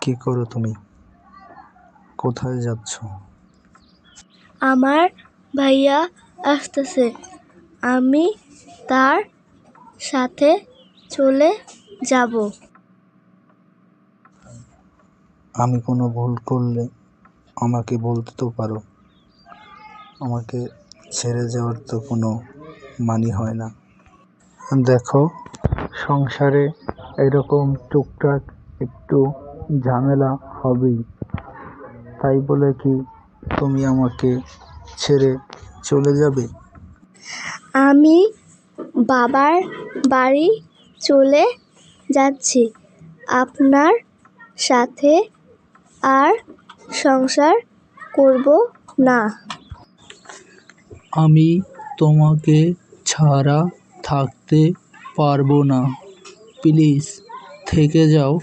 কি করো তুমি? কোথায় যাচ্ছ? আমার ভাইয়া আসতেছে, আমি তার সাথে চলে যাব। আমি কোনো ভুল করলে আমাকে বলতে তো পারো। আমাকে ছেড়ে যাওয়ার তো কোনো মানি হয় না। দেখো, সংসারে এরকম টুকটাক একটু ঝামেলা হবেই, তাই বলে কি তুমি আমাকে ছেড়ে চলে যাবে? আমি বাবার বাড়ি চলে যাচ্ছি, আপনার সাথে আর সংসার করব না। আমি তোমাকে ছাড়া থাকতে পারবো না, প্লিজ থেকে যাও।